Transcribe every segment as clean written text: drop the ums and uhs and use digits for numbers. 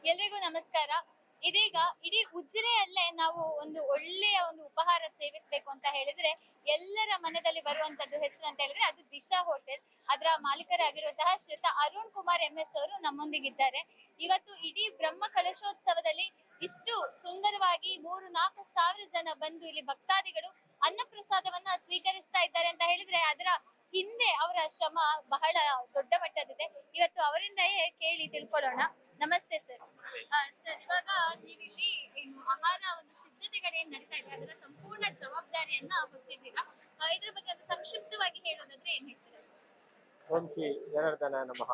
ಎಲ್ರಿಗೂ ನಮಸ್ಕಾರ. ಇದೀಗ ಇಡೀ ಉಜಿರೆಯಲ್ಲೇ ನಾವು ಒಂದು ಒಳ್ಳೆಯ ಒಂದು ಉಪಹಾರ ಸೇವಿಸಬೇಕು ಅಂತ ಹೇಳಿದ್ರೆ ಎಲ್ಲರ ಮನದಲ್ಲಿ ಬರುವಂತದ್ದು ಹೆಸರು ಅಂತ ಹೇಳಿದ್ರೆ ಅದು ದಿಶಾ ಹೋಟೆಲ್. ಅದರ ಮಾಲೀಕರಾಗಿರುವಂತಹ ಶ್ರೀಯುತ ಅರುಣ್ ಕುಮಾರ್ MS ಅವರು ನಮ್ಮೊಂದಿಗಿದ್ದಾರೆ. ಇವತ್ತು ಇಡೀ ಬ್ರಹ್ಮ ಕಲಶೋತ್ಸವದಲ್ಲಿ ಇಷ್ಟು ಸುಂದರವಾಗಿ 3-4 ಸಾವಿರ ಜನ ಬಂದು ಇಲ್ಲಿ ಭಕ್ತಾದಿಗಳು ಅನ್ನಪ್ರಸಾದವನ್ನ ಸ್ವೀಕರಿಸ್ತಾ ಇದ್ದಾರೆ ಅಂತ ಹೇಳಿದ್ರೆ ಅದರ ಹಿಂದೆ ಅವರ ಶ್ರಮ ಬಹಳ ದೊಡ್ಡ ಮಟ್ಟದಿದೆ. ಇವತ್ತು ಅವರಿಂದಲೇ ಕೇಳಿ ತಿಳ್ಕೊಳ್ಳೋಣ. ನಮಸ್ತೆ ಸರ್. ಸರ್, ಇವಾಗ ನೀವಿಲ್ಲಿ ಏನು ಆಹಾರ ಒಂದು ಸಿದ್ಧತೆಗಳು ಏನ್ ನಡೀತಾ ಇದೆ ಅದರ ಸಂಪೂರ್ಣ ಜವಾಬ್ದಾರಿಯನ್ನ ಹೊತ್ತಿದ್ದೀರಾ. ಇದ್ರ ಬಗ್ಗೆ ಒಂದು ಸಂಕ್ಷಿಪ್ತವಾಗಿ ಹೇಳೋದಾದ್ರೆ ಏನ್ ಹೇಳ್ತೀರಾ? ಓಂ ಶ್ರೀ ಜನಾರ್ದನ ನಮಃ.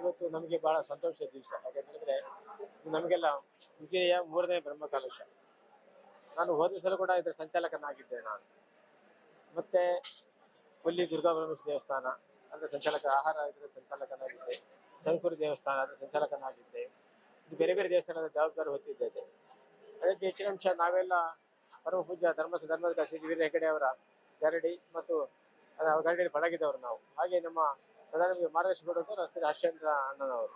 ಇವತ್ತು ನಮಗೆ ಬಹಳ ಸಂತೋಷದ ದಿವಸ. ಯಾಕಂತಂದ್ರೆ ನಮಗೆಲ್ಲ ಉಜಿರೆಯ 3ನೇ ಬ್ರಹ್ಮಕಲಶ. ನಾನು ಹೋದ ಸಲ ಕೂಡ ಇದರ ಸಂಚಾಲಕನಾಗಿದ್ದೆ ನಾನು. ಮತ್ತೆ ಕೊಲ್ಲಿ ದುರ್ಗಾ ಪರಮೇಶ್ವರಿ ದೇವಸ್ಥಾನ ಅದರ ಸಂಚಾಲಕ, ಆಹಾರ ಇದರ ಸಂಚಾಲಕನಾಗಿದ್ದೆ. ಶಂಕರ ದೇವಸ್ಥಾನ ಅದರ ಸಂಚಾಲಕನಾಗಿದ್ದೆ. ಇದು ಬೇರೆ ಬೇರೆ ದೇವಸ್ಥಾನದ ಜವಾಬ್ದಾರಿ ಹೊತ್ತಿದ್ದೇನೆ. ಅದಕ್ಕೆ ಹೆಚ್ಚಿನ ಅಂಶ ನಾವೆಲ್ಲ ಪರಮ ಪೂಜ್ಯ ಧರ್ಮದ ಶ್ರೀ ವೀರ ಹೆಗಡೆ ಅವರ ಗರಡಿ ಮತ್ತು ಗರಡಿಯಲ್ಲಿ ಪಳಗಿದವರು ನಾವು. ಹಾಗೆ ನಮ್ಮ ಸದಾ ನಮಗೆ ಮಾರ್ಗದರ್ಶನ ಕೊಡುವಂಥವ್ರು ಶ್ರೀ ಹರ್ಷೇಂದ್ರ ಅಣ್ಣನವರು.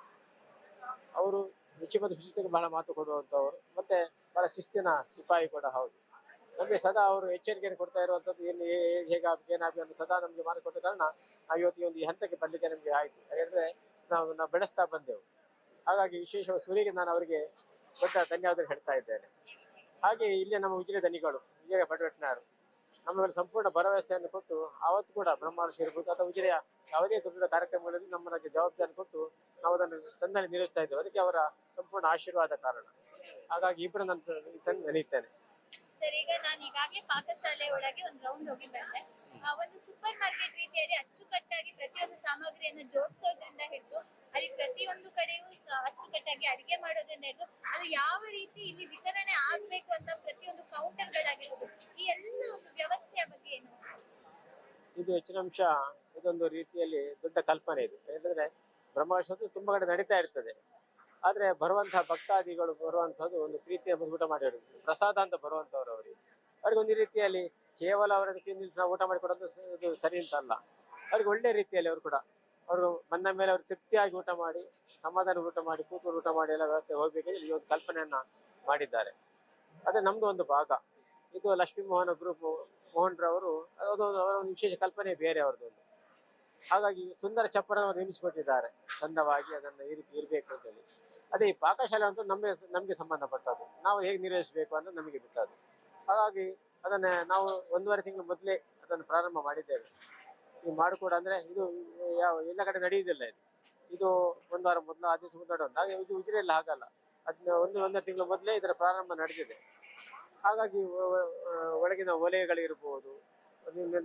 ಅವರು ರುಚಿ ಮತ್ತು ಶುಚಿತ್ವಕ್ಕೆ ಬಹಳ ಮಾತು ಕೊಡುವಂಥವ್ರು, ಮತ್ತೆ ಬಹಳ ಶಿಸ್ತಿನ ಸಿಪಾಯಿ ಕೂಡ ಹೌದು. ನಮಗೆ ಸದಾ ಅವರು ಎಚ್ಚರಿಕೆಯನ್ನು ಕೊಡ್ತಾ ಇರುವಂಥದ್ದು ಹೇಗಾಗಬೇಕು ಏನಾಗಬೇಕು ಅಂತ ಸದಾ ನಮಗೆ ಮಾರ್ಗ ಕೊಟ್ಟ ಕಾರಣ ನಾವು ಇವತ್ತು ಈ ಹಂತಕ್ಕೆ ಬರಲಿಕ್ಕೆ ನಮಗೆ ಆಯಿತು. ಯಾಕಂದರೆ ನಾವು ಬೆಳೆಸ್ತಾ ಬಂದೆವು. ಹಾಗಾಗಿ ವಿಶೇಷವಾಗಿ ಸೂರ್ಯಗೆ ನಾನು ಅವರಿಗೆ ದೊಡ್ಡ ಧನ್ಯವಾದ ಹೇಳ್ತಾ ಇದ್ದೇನೆ. ಹಾಗೆ ಇಲ್ಲಿ ನಮ್ಮ ಉಜಿರೆ ದನಿಗಳು, ಉಜಿರೆ ಭಟ್ನಾರು ನಮ್ಮ ಮೇಲೆ ಸಂಪೂರ್ಣ ಭರವಸೆಯನ್ನು ಕೊಟ್ಟು ಆವತ್ತು ಕೂಡ ಬ್ರಹ್ಮರ್ಷಿ ಇರ್ಬೋದು ಅಥವಾ ಉಜಿರೆಯ ಯಾವುದೇ ದೊಡ್ಡ ಕಾರ್ಯಕ್ರಮಗಳಲ್ಲಿ ನಮ್ಮನ್ನು ಜವಾಬ್ದಾರಿ ಕೊಟ್ಟು ನಾವು ಅದನ್ನು ಚಂದಲ್ಲಿ ನಿರ್ವಹಿಸ್ತಾ ಇದ್ದೇವೆ. ಅದಕ್ಕೆ ಅವರ ಸಂಪೂರ್ಣ ಆಶೀರ್ವಾದ ಕಾರಣ. ಹಾಗಾಗಿ ಇಬ್ಬರು ನಾನು ನೆನೀತೇನೆ. ಸರ್, ಈಗ ನಾನು ಈಗಾಗಲೇ ಪಾಕಶಾಲೆ ಒಳಗೆ ಒಂದು ರೌಂಡ್ ಹೋಗಿ ಬಂದೆ. ಒಂದು ಸೂಪರ್ ಮಾರ್ಕೆಟ್ ರೀತಿಯಲ್ಲಿ ಅಚ್ಚುಕಟ್ಟಾಗಿ ಪ್ರತಿಯೊಂದು ಸಾಮಗ್ರಿಯನ್ನು ಜೋಡಿಸೋದ್ರಿಂದ ಹಿಡಿದು ಅಲ್ಲಿ ಪ್ರತಿಯೊಂದು ಕಡೆಯೂ ಅಚ್ಚುಕಟ್ಟಾಗಿ ಅಡಿಗೆ ಮಾಡೋದ್ರಿಂದ ಹಿಡಿದು ಅದು ಯಾವ ರೀತಿ ಇಲ್ಲಿ ವಿತರಣೆ ಆಗ್ಬೇಕು ಅಂತ ಪ್ರತಿಯೊಂದು ಕೌಂಟರ್ಗಳಾಗಿರ್ಬೋದು, ಈ ಎಲ್ಲ ಒಂದು ವ್ಯವಸ್ಥೆಯ ಬಗ್ಗೆ ಏನು? ಇದು ಹೆಚ್ಚಿನ ಅಂಶ ಇದೊಂದು ರೀತಿಯಲ್ಲಿ ದೊಡ್ಡ ಕಲ್ಪನೆ ಇದು. ಯಾಕಂದ್ರೆ ಬ್ರಹ್ಮೋತ್ಸವ ತುಂಬಾ ಕಡೆ ನಡೀತಾ ಇರ್ತದೆ. ಆದ್ರೆ ಬರುವಂತಹ ಭಕ್ತಾದಿಗಳು ಬರುವಂತಹದ್ದು ಒಂದು ಪ್ರೀತಿಯ ಊಟ ಮಾಡಿರೋದು, ಪ್ರಸಾದ ಅಂತ ಬರುವಂತವ್ರು ಅವ್ರಿಗೆ ಒಂದು ರೀತಿಯಲ್ಲಿ ಕೇವಲ ಅವರದಕ್ಕೆ ನಾವು ಊಟ ಮಾಡಿ ಕೊಡೋದು ಇದು ಸರಿ ಅಂತ ಅಲ್ಲ. ಅವ್ರಿಗೆ ಒಳ್ಳೆ ರೀತಿಯಲ್ಲಿ ಅವರು ಬಂದ ಮೇಲೆ ಅವರು ತೃಪ್ತಿಯಾಗಿ ಊಟ ಮಾಡಿ, ಸಮಾಧಾನ ಊಟ ಮಾಡಿ, ಕೂತ್ಕೊಂಡು ಊಟ ಮಾಡಿ ಎಲ್ಲ ವ್ಯವಸ್ಥೆ ಹೋಗ್ಬೇಕಂದ್ರೆ ಈ ಒಂದು ಕಲ್ಪನೆಯನ್ನ ಮಾಡಿದ್ದಾರೆ. ಅದೇ ನಮ್ದು ಒಂದು ಭಾಗ. ಇದು ಲಕ್ಷ್ಮೀ ಮೋಹನ ಗ್ರೂಪ್ ಮೋಹನ್ರವರು ಅವರ ಒಂದು ವಿಶೇಷ ಕಲ್ಪನೆ ಬೇರೆ ಅವ್ರದ್ದೊಂದು. ಹಾಗಾಗಿ ಸುಂದರ ಚಪ್ಪರವನ್ನು ನಿರ್ಮಿಸಿಕೊಟ್ಟಿದ್ದಾರೆ ಚಂದವಾಗಿ. ಅದನ್ನು ಈ ರೀತಿ ಇರಬೇಕು ಅಂತೇಳಿ. ಅದೇ ಈ ಪಾಕಶಾಲೆ ಅಂತ ನಮಗೆ ಸಂಬಂಧಪಟ್ಟದ್ದು. ನಾವು ಹೇಗೆ ನಿರ್ವಹಿಸಬೇಕು ಅಂತ ನಮಗೆ ಬಿಟ್ಟದ್ದು. ಹಾಗಾಗಿ ಅದನ್ನ ನಾವು 1.5 ತಿಂಗಳು ಮೊದಲೇ ಅದನ್ನು ಪ್ರಾರಂಭ ಮಾಡಿದ್ದೇವೆ. ಈ ಮಾಡಿಕೊಡ ಅಂದ್ರೆ ಇದು ಎಲ್ಲ ಕಡೆ ನಡೆಯುವುದಿಲ್ಲ. ಇದು 1 ವಾರ ಮೊದಲು 10 ದಿವಸ ಮೊದಲು ಹಾಗೆ ಇದು ಉಜಿರೆಯಲ್ಲಿ ಹಾಗಲ್ಲ. 1.5 ತಿಂಗಳು ಮೊದಲೇ ಇದರ ಪ್ರಾರಂಭ ನಡೆದಿದೆ. ಹಾಗಾಗಿ ಒಳಗಿನ ಒಲೆಗಳಿರ್ಬೋದು,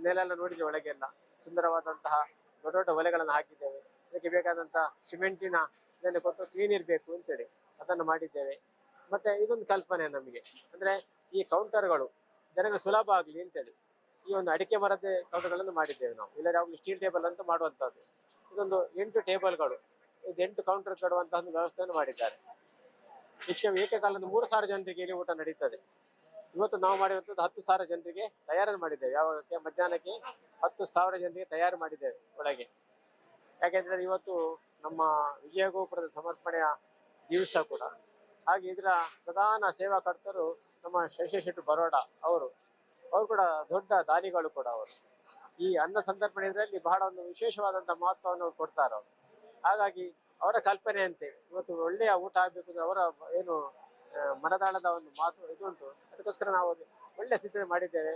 ನೆಲ ಎಲ್ಲ ನೋಡಿದ್ರೆ ಒಳಗೆಲ್ಲ ಸುಂದರವಾದಂತಹ ದೊಡ್ಡ ದೊಡ್ಡ ಒಲೆಗಳನ್ನು ಹಾಕಿದ್ದೇವೆ. ಇದಕ್ಕೆ ಬೇಕಾದಂತಹ ಸಿಮೆಂಟಿನ ಇದನ್ನು ಕೊಟ್ಟು ಕ್ಲೀನ್ ಇರಬೇಕು ಅಂತೇಳಿ ಅದನ್ನು ಮಾಡಿದ್ದೇವೆ. ಮತ್ತೆ ಇದೊಂದು ಕಲ್ಪನೆ ನಮಗೆ, ಅಂದ್ರೆ ಈ ಕೌಂಟರ್ಗಳು ಜನರಿಗೆ ಸುಲಭ ಆಗಲಿ ಅಂತೇಳಿ ಈ ಒಂದು ಅಡಿಕೆ ಮರದ ಕೌಂಟರ್ಗಳನ್ನು ಮಾಡಿದ್ದೇವೆ ನಾವು. ಇಲ್ಲ ಯಾವಾಗಲೂ ಸ್ಟೀಲ್ ಟೇಬಲ್ ಅಂತ ಮಾಡುವಂತಹದ್ದು. ಇದೊಂದು 8 ಟೇಬಲ್ಗಳು, ಇದು 8 ಕೌಂಟರ್ ಕೊಡುವಂತಹ ಒಂದು ವ್ಯವಸ್ಥೆಯನ್ನು ಮಾಡಿದ್ದಾರೆ. ಏಕಕಾಲದಲ್ಲಿ 3,000 ಜನರಿಗೆ ಇಲ್ಲಿ ಊಟ ನಡೀತದೆ. ಇವತ್ತು ನಾವು ಮಾಡಿರುವಂಥದ್ದು 10,000 ಜನರಿಗೆ ತಯಾರನ್ನು ಮಾಡಿದ್ದೇವೆ. ಯಾವಾಗಕ್ಕೆ ಮಧ್ಯಾಹ್ನಕ್ಕೆ 10,000 ಜನರಿಗೆ ತಯಾರು ಮಾಡಿದ್ದೇವೆ ಒಳಗೆ. ಯಾಕೆಂದ್ರೆ ಇವತ್ತು ನಮ್ಮ ವಿಜಯ ಗೋಪುರದ ಸಮರ್ಪಣೆಯ ದಿವಸ ಕೂಡ. ಹಾಗೆ ಇದರ ಪ್ರಧಾನ ಸೇವಾಕರ್ತರು ನಮ್ಮ ಶಶಿಶೆಟ್ಟಿ ಬರೋಡ ಅವರು ಕೂಡ ದೊಡ್ಡ ದಾನಿಗಳು ಕೂಡ. ಅವರು ಈ ಅನ್ನ ಸಂತರ್ಪಣೆ ಇದರಲ್ಲಿ ಬಹಳ ಒಂದು ವಿಶೇಷವಾದಂತಹ ಮಹತ್ವವನ್ನು ಕೊಡ್ತಾರೆ ಅವರು. ಹಾಗಾಗಿ ಅವರ ಕಲ್ಪನೆಯಂತೆ ಇವತ್ತು ಒಳ್ಳೆಯ ಊಟ ಆಗಬೇಕು ಅವರ ಏನು ಮನದಾಳದ ಒಂದು ಮಾತು ಇದು ಉಂಟು. ಅದಕ್ಕೋಸ್ಕರ ನಾವು ಒಳ್ಳೆ ಸಿದ್ಧತೆ ಮಾಡಿದ್ದೇವೆ.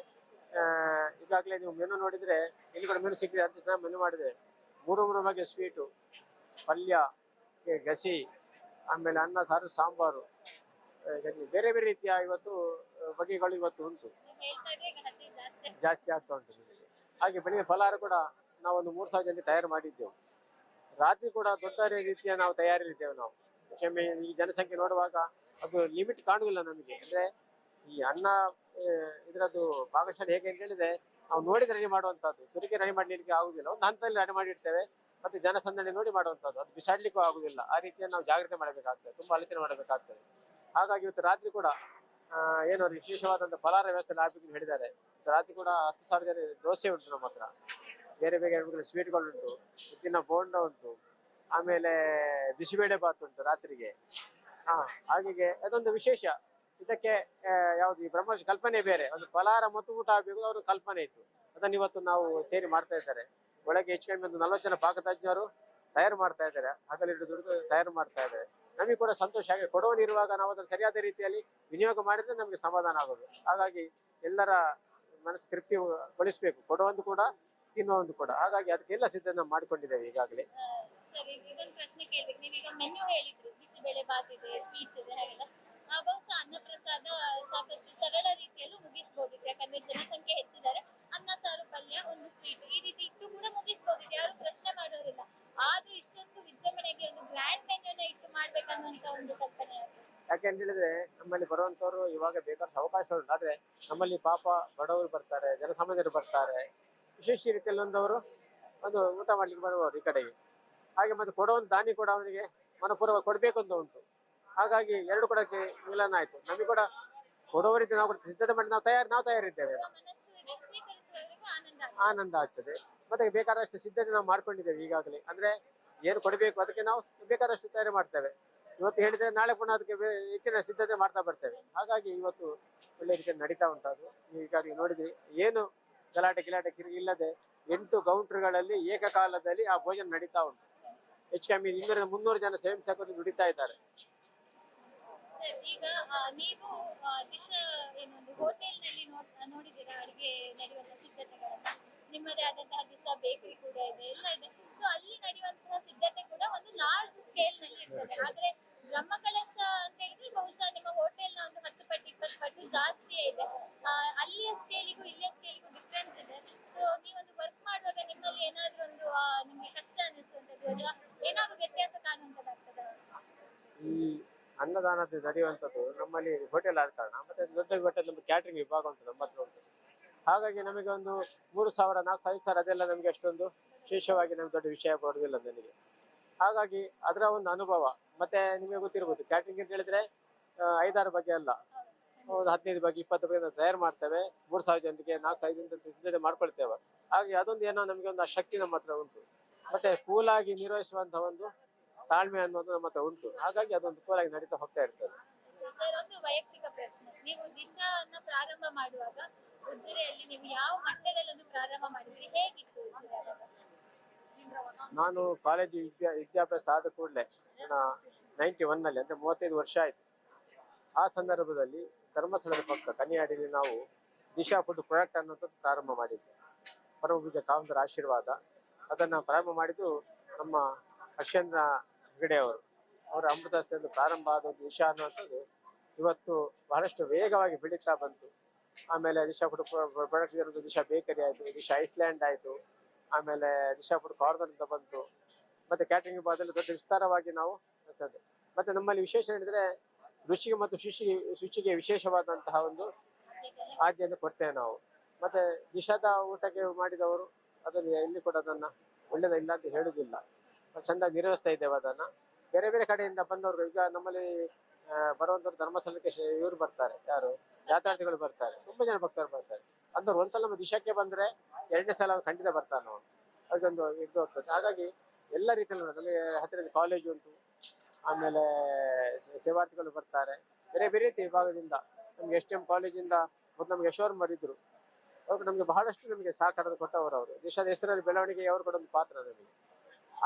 ಈಗಾಗಲೇ ನೀವು ಮೆನು ನೋಡಿದ್ರೆ ಇಲ್ಲಿ ಕೂಡ ಮೆನು ಸಿಕ್ಕಿದೆ ಅಂತ ನಾವು ಮೆನು ಮಾಡಿದ್ದೇವೆ. 3 ಬಗೆ ಸ್ವೀಟು, ಪಲ್ಯ, ಗಸಿ, ಆಮೇಲೆ ಅನ್ನ ಸಾರು, ಸಾಂಬಾರು, ಬೇರೆ ಬೇರೆ ರೀತಿಯ ಇವತ್ತು ಬಗೆಗಳು ಇವತ್ತು ಉಂಟು. ಜಾಸ್ತಿ ಆಗ್ತಾ ಉಂಟು. ಹಾಗೆ ಬೆಳಿಗ್ಗೆ ಫಲಹಾರ ಕೂಡ ನಾವೊಂದು 3,000 ಜನರಿಗೆ ತಯಾರು ಮಾಡಿದ್ದೆವು. ರಾತ್ರಿ ಕೂಡ ದೊಡ್ಡ ರೀತಿಯ ನಾವು ತಯಾರಿಲಿದ್ದೇವೆ ನಾವು. ಕ್ಷಮೆ ಈ ಜನಸಂಖ್ಯೆ ನೋಡುವಾಗ ಅದು ಲಿಮಿಟ್ ಕಾಣುವುದಿಲ್ಲ ನಮಗೆ. ಅಂದ್ರೆ ಈ ಅನ್ನ ಇದರದ್ದು ಪಾಕಶಾಲೆ ಹೇಗೆ ಅಂತ ಹೇಳಿದ್ರೆ ನಾವು ನೋಡಿದ್ರೆ ರೆಡಿ ಮಾಡುವಂತದ್ದು, ಸುರಿಕೆ ರೆಡಿ ಮಾಡ್ಲಿಕ್ಕೆ ಆಗುದಿಲ್ಲ. ಒಂದು ಹಂತದಲ್ಲಿ ರೆಡಿ ಮಾಡಿರ್ತೇವೆ. ಮತ್ತೆ ಜನಸಂದಣಿ ನೋಡಿ ಮಾಡುವಂತದ್ದು, ಅದು ಬಿಸಾಡ್ಲಿಕ್ಕೂ ಆಗುದಿಲ್ಲ. ಆ ರೀತಿಯನ್ನು ನಾವು ಜಾಗ್ರತೆ ಮಾಡಬೇಕಾಗ್ತದೆ, ತುಂಬಾ ಆಲೋಚನೆ ಮಾಡಬೇಕಾಗ್ತದೆ. ಹಾಗಾಗಿ ಇವತ್ತು ರಾತ್ರಿ ಕೂಡ ಏನು ವಿಶೇಷವಾದಂತಹ ಫಲಹಾರ ವ್ಯವಸ್ಥೆ ಆಗ್ಬೇಕು ಹೇಳಿದ್ದಾರೆ. ರಾತ್ರಿ ಕೂಡ 10,000 ಜನ ದೋಸೆ ಉಂಟು ನಮ್ಮ ಹತ್ರ, ಬೇರೆ ಬೇರೆ ಸ್ವೀಟ್ಗಳು ಉಂಟು, ಉದ್ದಿನ ಬೋಂಡ ಉಂಟು, ಆಮೇಲೆ ಬಿಸಿಬೇಳೆ ಬಾತ್ ಉಂಟು ರಾತ್ರಿಗೆ. ಹಾಗೆ ಅದೊಂದು ವಿಶೇಷ. ಇದಕ್ಕೆ ಯಾವ್ದು ಈ ಬ್ರಹ್ಮರ್ಷಿ ಕಲ್ಪನೆ ಬೇರೆ, ಒಂದು ಫಲಾರ ಮತ್ತು ಊಟ ಆಗ್ಬೇಕು ಅವ್ರ ಕಲ್ಪನೆ ಇತ್ತು. ಅದನ್ನ ಇವತ್ತು ನಾವು ಸೇರಿ ಮಾಡ್ತಾ ಇದ್ದಾರೆ. ಒಳಗೆ ಹೆಚ್ಚು ಕಮ್ಮಿ ಒಂದು 40 ಜನ ಪಾಕತಜ್ಞರು ತಯಾರು ಮಾಡ್ತಾ ಇದ್ದಾರೆ, ಹಗಲಿರುಳು ದುಡಿದು ತಯಾರು ಮಾಡ್ತಾ ಇದ್ದಾರೆ. ನಮಗೆ ಕೂಡ ಸಂತೋಷ. ಹಾಗೆ ಕೊಡುವನಿರುವಾಗ ನಾವು ಅದನ್ನು ಸರಿಯಾದ ರೀತಿಯಲ್ಲಿ ವಿನಿಯೋಗ ಮಾಡಿದ್ರೆ ನಮಗೆ ಸಮಾಧಾನ ಆಗೋದು. ಹಾಗಾಗಿ ಎಲ್ಲರ ಮನಸ್ಸು ತೃಪ್ತಿಗೊಳಿಸ್ಬೇಕು, ಕೊಡುವೊಂದು ಕೂಡ ತಿನ್ನುವೊಂದು ಕೂಡ. ಹಾಗಾಗಿ ಅದಕ್ಕೆಲ್ಲ ಸಿದ್ಧತೆ ನಾವು ಮಾಡಿಕೊಂಡಿದ್ದೇವೆ ಈಗಾಗಲೇ. ಸರಿ, ಇದೊಂದು ಪ್ರಶ್ನೆ ಕೇಳ್ಬೇಕು. ನೀವೀಗ ಮೆನ್ಯೂ ಹೇಳಿದ್ರು, ಬಿಸಿಬೇಳೆ ಬಾತ್ ಇದೆ, ಸ್ವೀಟ್ಸ್ ಇದೆ ಹಾಗೆಲ್ಲ. ಬಹುಶಃ ಅನ್ನಪ್ರಸಾದ ಸಾಕಷ್ಟು ಸರಳ ರೀತಿಯಲ್ಲೂ ಮುಗಿಸಬಹುದಿತ್ತು, ಯಾಕಂದ್ರೆ ಜನಸಂಖ್ಯೆ ಹೆಚ್ಚಿದ್ದಾರೆ. ಅನ್ನ ಸಾರು ಪಲ್ಯ ಒಂದು ಸ್ವೀಟ್ ಈ ರೀತಿ ಇಟ್ಟು ಕೂಡ ಮುಗಿಸಬಹುದಿತ್ತು, ಯಾರು ಪ್ರಶ್ನೆ ಮಾಡೋರಿಲ್ಲ. ಆದ್ರೂ ಇಷ್ಟೊಂದು ವಿಜೃಂಭಣೆಗೆ ಒಂದು ಗ್ರ್ಯಾಂಡ್ ಮೆನ್ಯೂನ ಇಟ್ಟು ಮಾಡ್ಬೇಕನ್ನುವಂತ ಒಂದು ಕಲ್ಪನೆ. ಯಾಕೆಂತ ಹೇಳಿದ್ರೆ ನಮ್ಮಲ್ಲಿ ಬರುವಂತವ್ರು ಇವಾಗ ಬೇಕಾದ ಅವಕಾಶಗಳು, ಆದ್ರೆ ನಮ್ಮಲ್ಲಿ ಪಾಪ ಬಡವರು ಬರ್ತಾರೆ, ಜನಸಾಮಾನ್ಯರು ಬರ್ತಾರೆ, ವಿಶೇಷ ರೀತಿಯಲ್ಲಿ ಒಂದು ಊಟ ಮಾಡ್ಲಿಕ್ಕೆ ಬರುವವರು ಈ ಕಡೆಗೆ. ಹಾಗೆ ಮತ್ತೆ ಕೊಡುವಂತ ದಾನಿ ಕೂಡ ಅವನಿಗೆ ಮನಪೂರ್ವ ಕೊಡ್ಬೇಕು ಅಂತ ಉಂಟು. ಹಾಗಾಗಿ ಎರಡು ಕೊಡಕ್ಕೆ ಮಿಲನ ಆಯ್ತು. ನಮಗೆ ಕೂಡ ಕೊಡುವವರಿಗೆ ನಾವು ಸಿದ್ಧತೆ ಮಾಡಿ ನಾವು ತಯಾರಿದ್ದೇವೆ. ಆನಂದ ಆಗ್ತದೆ. ಮತ್ತೆ ಬೇಕಾದಷ್ಟು ಸಿದ್ಧತೆ ನಾವು ಮಾಡ್ಕೊಂಡಿದ್ದೇವೆ ಈಗಾಗಲೇ. ಅಂದ್ರೆ ಏನು ಕೊಡಬೇಕು ಅದಕ್ಕೆ ನಾವು ಬೇಕಾದಷ್ಟು ತಯಾರಿ ಮಾಡ್ತೇವೆ. ಇವತ್ತು ಹೇಳಿದ್ರೆ ನಾಳೆ ಪುನಃ ಅದಕ್ಕೆ ಹೆಚ್ಚಿನ ಸಿದ್ಧತೆ ಮಾಡ್ತಾ ಬರ್ತೇವೆ. ಹಾಗಾಗಿ ಇವತ್ತು ಒಳ್ಳೆ ರೀತಿಯಲ್ಲಿ ನಡೀತಾ ಉಂಟದು. ನೀವು ಈಗಾಗಲೇ ನೋಡಿದ್ರಿ, ಏನು ಗಲಾಟೆ ಕಿರಿಗಿ ಇಲ್ಲದೆ 8 ಕೌಂಟರ್ಗಳಲ್ಲಿ ಏಕಕಾಲದಲ್ಲಿ ಆ ಭೋಜನ ನಡೀತಾ ಉಂಟು. ಹೆಚ್ಚು ಕಮ್ಮಿ 200-300 ಜನ ಸ್ವಯಂ ಸೇವಕರು ದುಡಿತಾ ಇದ್ದಾರೆ. ಈಗ ನೀವು ದಿಶಾ ಏನೊಂದು ಹೋಟೆಲ್ ನಲ್ಲಿ ನೋಡಿದ್ದೀರಾ ಅಡಿಗೆ ನಡೆಯುವಂತಹ ಸಿದ್ಧತೆಗಳನ್ನ? ನಿಮ್ಮದೇ ಆದಂತಹ ದಿಶಾ ಬೇಕರಿ ಕೂಡ ಇದೆ, ಎಲ್ಲ ಇದೆ. ಸೊ ಅಲ್ಲಿ ನಡೆಯುವಂತಹ ಸಿದ್ಧತೆ ಕೂಡ ಒಂದು ಲಾರ್ಜ್ ಸ್ಕೇಲ್ ನಲ್ಲಿ ಇರ್ತದೆ. ಆದ್ರೆ ಬ್ರಹ್ಮಕಲಶ ಅಂತ ಹೇಳಿದ್ರೆ ಬಹುಶಃ ನಿಮ್ಮ ಹೋಟೆಲ್ ನ ಒಂದು 10 ಪಟ್ಟು 20 ಪಟ್ಟು ಜಾಸ್ತಿಯೇ ಇದೆ. ಅಲ್ಲಿಯ ಸ್ಕೇಲಿಗೂ ಇಲ್ಲಿಯ ಸ್ಕೇಲಿಗೂ ಡಿಫ್ರೆನ್ಸ್ ಇದೆ. ಸೊ ನೀವೊಂದು ವರ್ಕ್ ಮಾಡುವಾಗ ನಿಮ್ಮಲ್ಲಿ ಏನಾದ್ರೂ ಒಂದು ನಿಮ್ಗೆ ಕಷ್ಟ ಅನ್ನಿಸುವಂತದ್ದು ಅಥವಾ ಏನಾದ್ರು ವ್ಯತ್ಯಾಸ ಕಾಣುವಂತದ್ದಾಗ್ತದೆ? ಈ ಅನ್ನದಾನದ ನಡೆಯುವಂಥದ್ದು ನಮ್ಮಲ್ಲಿ ಹೋಟೆಲ್ ಆದ ಕಾರಣ, ಮತ್ತೆ ದೊಡ್ಡ ಹೋಟೆಲ್ ನಮ್ಗೆ ಕ್ಯಾಟ್ರಿಂಗ್ ವಿಭಾಗ ಉಂಟು, ನಮ್ಮ ಹತ್ರ ಉಂಟು. ಹಾಗಾಗಿ ನಮಗೆ ಒಂದು 3,000, 4,000 ಅದೆಲ್ಲ ನಮಗೆ ಅಷ್ಟೊಂದು ವಿಶೇಷವಾಗಿ ನಮ್ಗೆ ದೊಡ್ಡ ವಿಷಯ ಬರುವುದಿಲ್ಲ ನನಗೆ. ಹಾಗಾಗಿ ಅದರ ಒಂದು ಅನುಭವ. ಮತ್ತೆ ನಿಮಗೆ ಗೊತ್ತಿರ್ಬೋದು, ಕ್ಯಾಟ್ರಿಂಗ್ ಅಂತ ಹೇಳಿದ್ರೆ 5-6 ಬಗ್ಗೆ ಅಲ್ಲ, ಒಂದು 15 ಬಗ್ಗೆ 20 ಬಗ್ಗೆ ನಾವು ತಯಾರು ಮಾಡ್ತೇವೆ. 3,000 ಜನರಿಗೆ 4,000 ಜನರಿಗೆ ಸಿದ್ಧತೆ ಮಾಡ್ಕೊಳ್ತೇವೆ. ಹಾಗೆ ಅದೊಂದು ಏನೋ ನಮಗೆ ಒಂದು ಆ ಶಕ್ತಿ ನಮ್ಮ ಹತ್ರ ಉಂಟು. ಮತ್ತೆ ಕೂಲ್ ಆಗಿ ನಿರ್ವಹಿಸುವಂತಹ ಒಂದು ತಾಳ್ಮೆ ಅನ್ನೋದು ನಮ್ಮ ಹತ್ರ ಉಂಟು. ಹಾಗಾಗಿ ಅದೊಂದು ಕೂಲ್ ಆಗಿ ನಡೀತಾ ಹೋಗ್ತಾ ಇರ್ತದೆ. ಸರ್, ಒಂದು ವೈಯಕ್ತಿಕ ಪ್ರಶ್ನೆ. ನೀವು ದಿಶಾನ್ನ ಪ್ರಾರಂಭ ಮಾಡುವಾಗ ಉಜಿರೆಯಲ್ಲಿ ನೀವು ಯಾವ ಮಟ್ಟದಲ್ಲಿ ಒಂದು ಪ್ರಾರಂಭ ಮಾಡಿದ್ರಿ? ಹೇಗಿತ್ತು ಉಜಿರೆ? ನಾನು ಕಾಲೇಜು ವಿದ್ಯಾಭ್ಯಾಸ ಆದ ಕೂಡಲೇ 91 ನಲ್ಲಿ, ಅಂದ್ರೆ 35 ವರ್ಷ ಆಯ್ತು. ಆ ಸಂದರ್ಭದಲ್ಲಿ ಧರ್ಮಸ್ಥಳದ ಪಕ್ಕ ಕನ್ಯಾಡಿಯಲ್ಲಿ ನಾವು ದಿಶಾ ಫುಡ್ ಪ್ರಾಡಕ್ಟ್ ಅನ್ನೋಂಥದ್ದು ಪ್ರಾರಂಭ ಮಾಡಿದ್ವಿ. ಪರಮಪೂಜ್ಯ ಕಾವಂತರ ಆಶೀರ್ವಾದ. ಅದನ್ನ ಪ್ರಾರಂಭ ಮಾಡಿದ್ದು ನಮ್ಮ ಅಶ್ಚಂದ್ರ ಹೆಗಡೆ ಅವರ ಅಮೃತದಿಂದ ಪ್ರಾರಂಭ ಆದ ದಿಶಾ ಅನ್ನುವಂಥದ್ದು ಇವತ್ತು ಬಹಳಷ್ಟು ವೇಗವಾಗಿ ಬೆಳೀತಾ ಬಂತು. ಆಮೇಲೆ ದಿಶಾ ಫುಡ್ ಪ್ರಾಡಕ್ಟ್ ಇರೋದು ದಿಶಾ ಬೇಕರಿ ಆಯ್ತು, ದಿಶಾ ಐಸ್ಲ್ಯಾಂಡ್ ಆಯ್ತು, ಆಮೇಲೆ ದಿಶಾ ಫುಡ್ ಕಾರ್ನರ್ ಅಂತ ಬಂತು. ಮತ್ತೆ ಕ್ಯಾಟರಿಂಗ್ ವಿಭಾಗದಲ್ಲಿ ದೊಡ್ಡ ವಿಸ್ತಾರವಾಗಿ ನಾವು ನಡೆಸ್ತೇವೆ. ಮತ್ತೆ ನಮ್ಮಲ್ಲಿ ವಿಶೇಷ ಹೇಳಿದ್ರೆ ರುಚಿಗೆ ಮತ್ತು ಶುಚಿಗೆ ವಿಶೇಷವಾದಂತಹ ಒಂದು ಆದ್ಯತೆ ಕೊಡ್ತೇವೆ ನಾವು. ಮತ್ತೆ ದಿಶಾದ ಊಟಕ್ಕೆ ಮಾಡಿದವರು ಅದನ್ನು ಎಲ್ಲಿ ಕೂಡ ಅದನ್ನ ಒಳ್ಳೇದಿಲ್ಲ ಅಂತ ಹೇಳುದಿಲ್ಲ, ಚಂದಾಗಿ ನಿರ್ವಹಿಸ್ತಾ ಇದ್ದೇವೆ ಅದನ್ನ. ಬೇರೆ ಬೇರೆ ಕಡೆಯಿಂದ ಬಂದವರು, ಈಗ ನಮ್ಮಲ್ಲಿ ಬರುವಂತವ್ರು ಧರ್ಮಸ್ಥಳಕ್ಕೆ ಇವರು ಬರ್ತಾರೆ, ಯಾರು ಯಾತ್ರಾರ್ಥಿಗಳು ಬರ್ತಾರೆ, ತುಂಬಾ ಜನ ಭಕ್ತರು ಬರ್ತಾರೆ. ಅಂದವ್ರು ಒಂದ್ಸಲ ನಮ್ಮ ದಿಶಕ್ಕೆ ಬಂದ್ರೆ 2ನೇ ಸಲ ಖಂಡಿತ ಬರ್ತಾರೆ ನಾವು, ಅದೊಂದು ಇದು ಹೋಗ್ತದೆ. ಹಾಗಾಗಿ ಎಲ್ಲ ರೀತಿಯಲ್ಲಿ ನಮಗೆ ಹತ್ತಿರದ ಕಾಲೇಜ್ ಉಂಟು, ಆಮೇಲೆ ಸೇವಾರ್ಥಿಗಳು ಬರ್ತಾರೆ ಬೇರೆ ಬೇರೆ ರೀತಿ ವಿಭಾಗದಿಂದ. ನಮ್ಗೆ STM ಕಾಲೇಜಿಂದ ಮತ್ತು ನಮ್ಗೆ ಯಶೋರ್ಮರ್ ಇದ್ರು, ಅವ್ರು ನಮ್ಗೆ ಬಹಳಷ್ಟು ನಮಗೆ ಸಹಕಾರ ಕೊಟ್ಟವರು. ಅವರು ದೇಶದ ಹೆಸರಲ್ಲಿ ಬೆಳವಣಿಗೆ ಅವರು ಕೂಡ ಒಂದು ಪಾತ್ರ ನಮಗೆ.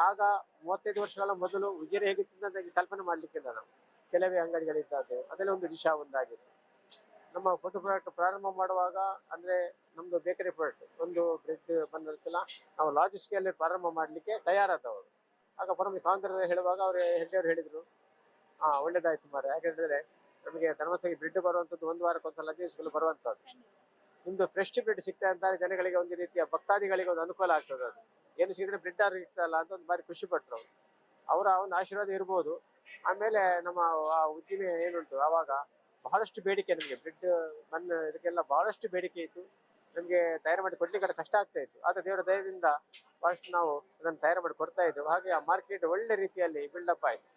ಆಗ 35 ವರ್ಷಗಳ ಮೊದಲು ಉಜಿರೆ ಹೇಗಿತ್ತು ಅಂತ ಕಲ್ಪನೆ ಮಾಡ್ಲಿಕ್ಕಿಲ್ಲ ನಾವು. ಕೆಲವೇ ಅಂಗಡಿಗಳಿದ್ದದ್ದು, ಅದೆಲ್ಲ ಒಂದು ದಿಶಾ ಒಂದಾಗಿತ್ತು. ನಮ್ಮ ಫುಡ್ ಪ್ರಾಡಕ್ಟ್ ಪ್ರಾರಂಭ ಮಾಡುವಾಗ ಅಂದ್ರೆ ನಮ್ದು ಬೇಕರಿ ಪ್ರಾಡಕ್ಟ್ ಒಂದು ಬ್ರೆಡ್ ಬಂದಲ್ಸಲ ನಾವು ಲಾರ್ಜ್ ಸ್ಕೇಲ್ ಪ್ರಾರಂಭ ಮಾಡ್ಲಿಕ್ಕೆ ತಯಾರಾದವರು. ಆಗ ಪರಮ ಕಾಂತರ ಹೇಳುವಾಗ ಹೆಡ್ಡೆಯವರು ಹೇಳಿದ್ರು, ಒಳ್ಳೇದಾಯ್ತು ಮಾರೆ, ಯಾಕಂದ್ರೆ ನಮಗೆ ಧರ್ಮಸ್ಥಳಕ್ಕೆ ಬ್ರೆಡ್ ಬರುವಂತದ್ದು 1 ವಾರಕ್ಕೊಂದ್ಸಲ 15 ದಿವಸಗಳು ಬರುವಂತದ್ದು. ನಿಮ್ದು ಫ್ರೆಶ್ ಬ್ರೆಡ್ ಸಿಗ್ತಾ ಅಂತ ಜನಗಳಿಗೆ ಒಂದು ರೀತಿಯ ಭಕ್ತಾದಿಗಳಿಗೆ ಒಂದು ಅನುಕೂಲ ಆಗ್ತದೆ. ಅದು ಏನು ಸಿಗಿದ್ರೆ ಬ್ರೆಡ್ ಆರು ಇರ್ತಲ್ಲ ಅಂತ ಒಂದು ಬಾರಿ ಖುಷಿ ಪಟ್ರು ಅವರು. ಅವರ ಒಂದು ಆಶೀರ್ವಾದ ಇರ್ಬೋದು. ಆಮೇಲೆ ನಮ್ಮ ಆ ಉದ್ದಿಮೆ ಏನುಂಟು ಆವಾಗ ಬಹಳಷ್ಟು ಬೇಡಿಕೆ, ನಮಗೆ ಬ್ರೆಡ್ ಬನ್ ಇದಕ್ಕೆಲ್ಲ ಬಹಳಷ್ಟು ಬೇಡಿಕೆ ಇತ್ತು. ನಮಗೆ ತಯಾರು ಮಾಡಿ ಕೊಡ್ಲಿಕ್ಕೆ ಕಷ್ಟ ಆಗ್ತಾ ಇತ್ತು. ಆದ್ರೆ ದೇವರ ದಯದಿಂದ ಬಹಳಷ್ಟು ನಾವು ಅದನ್ನು ತಯಾರು ಮಾಡಿ ಕೊಡ್ತಾ ಇದ್ದೆವು. ಹಾಗೆ ಆ ಮಾರ್ಕೆಟ್ ಒಳ್ಳೆ ರೀತಿಯಲ್ಲಿ ಬಿಲ್ಡಪ್ ಆಯ್ತು.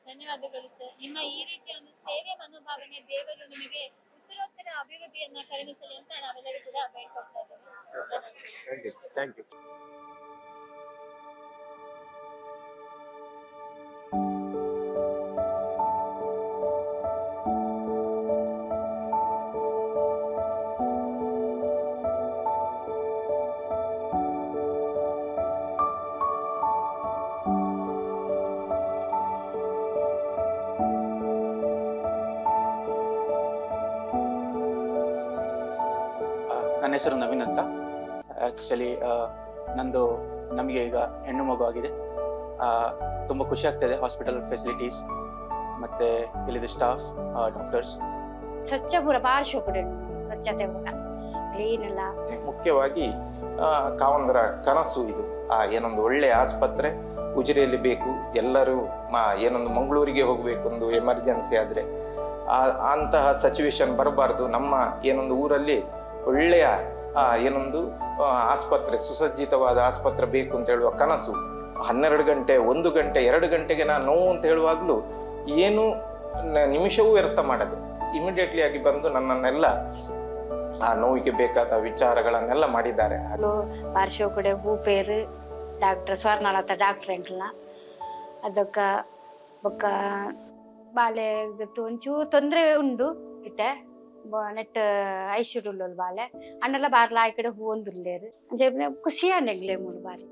ಧನ್ಯವಾದಗಳು ಸರ್. ನಿಮ್ಮ ಈ ರೀತಿಯ ಒಂದು ಸೇವೆ ಮನೋಭಾವನೆ ದೇವರು ನಿಮಗೆ ಉತ್ತರೋತ್ತರ ಅಭಿವೃದ್ಧಿಯನ್ನ ಕರುಣಿಸಲಿ ಅಂತ ನಾವೆಲ್ಲರೂ ಕೂಡ ಬೇಡ್ಕೊಳ್ತಾ ಇದ್ದೇವೆ. Thank you. ನನ್ನ ಹೆಸರು ನವೀನ್ ಅಂತ. ಆ್ಯಕ್ಚುಲಿ ನಮಗೆ ಈಗ ಹೆಣ್ಣು ಮಗು ಆಗಿದೆ. ತುಂಬ ಖುಷಿ ಆಗ್ತಾಯಿದೆ. ಹಾಸ್ಪಿಟಲ್ ಫೆಸಿಲಿಟೀಸ್ ಮತ್ತು ಇಲ್ಲಿದ್ದ ಸ್ಟಾಫ್, ಡಾಕ್ಟರ್ಸ್ ಸ್ವಚ್ಛ ಪೂರ ಬಾರಿ ಶೋಕುಡು ಸ್ವಚ್ಛತೆ ಪೂರ ಕ್ಲೀನ್ ಎಲ್ಲ. ಮುಖ್ಯವಾಗಿ ಕಾವಂದರ ಕನಸು ಇದು. ಏನೊಂದು ಒಳ್ಳೆ ಆಸ್ಪತ್ರೆ ಉಜಿರೆಯಲ್ಲಿ ಬೇಕು. ಎಲ್ಲರೂ ಏನೊಂದು ಮಂಗಳೂರಿಗೆ ಹೋಗಬೇಕು, ಒಂದು ಎಮರ್ಜೆನ್ಸಿ ಆದರೆ ಅಂತಹ ಸಿಚುವೇಶನ್ ಬರಬಾರ್ದು. ನಮ್ಮ ಏನೊಂದು ಊರಲ್ಲಿ ಒಳ್ಳೆಯ ಏನೊಂದು ಆಸ್ಪತ್ರೆ, ಸುಸಜ್ಜಿತವಾದ ಆಸ್ಪತ್ರೆ ಬೇಕು ಅಂತ ಹೇಳುವ ಕನಸು 12 ಗಂಟೆ 1 ಗಂಟೆ 2 ಗಂಟೆಗೆ ನಾನು ನೋವು ಅಂತ ಹೇಳುವಾಗಲೂ ಏನು ನಿಮಿಷವೂ ವ್ಯರ್ಥ ಮಾಡದೆ ಇಮಿಡಿಯೇಟ್ಲಿ ಆಗಿ ಬಂದು ನನ್ನನ್ನೆಲ್ಲ ಆ ನೋವಿಗೆ ಬೇಕಾದ ವಿಚಾರಗಳನ್ನೆಲ್ಲ ಮಾಡಿದ್ದಾರೆ. ಪಾರ್ಶ್ವ ಕೂಡ ಹೂಪೇರು ಡಾಕ್ಟರ್ ಸ್ವರ್ಣಲತಾ ಡಾಕ್ಟರ್ ಎಂಟ್ಲ ಅದಕ್ಕ ಬೊಕ್ಕ ಬಾಲೆ ಒಂಚೂರು ತೊಂದರೆ ಉಂಡು ಇತ್ತೆ ನೆಟ್ ಐಶ್ವರ್ಯ ಬಾಲೆ ಅಣ್ಣೆಲ್ಲ ಬಾರ್ಲ ಆ ಕಡೆ ಹೂ ಒಂದುಲ್ಲೇರು ಖುಷಿ ಅನ್ನೆಗ್ಲೇ ಮೂರು ಬಾರಿ.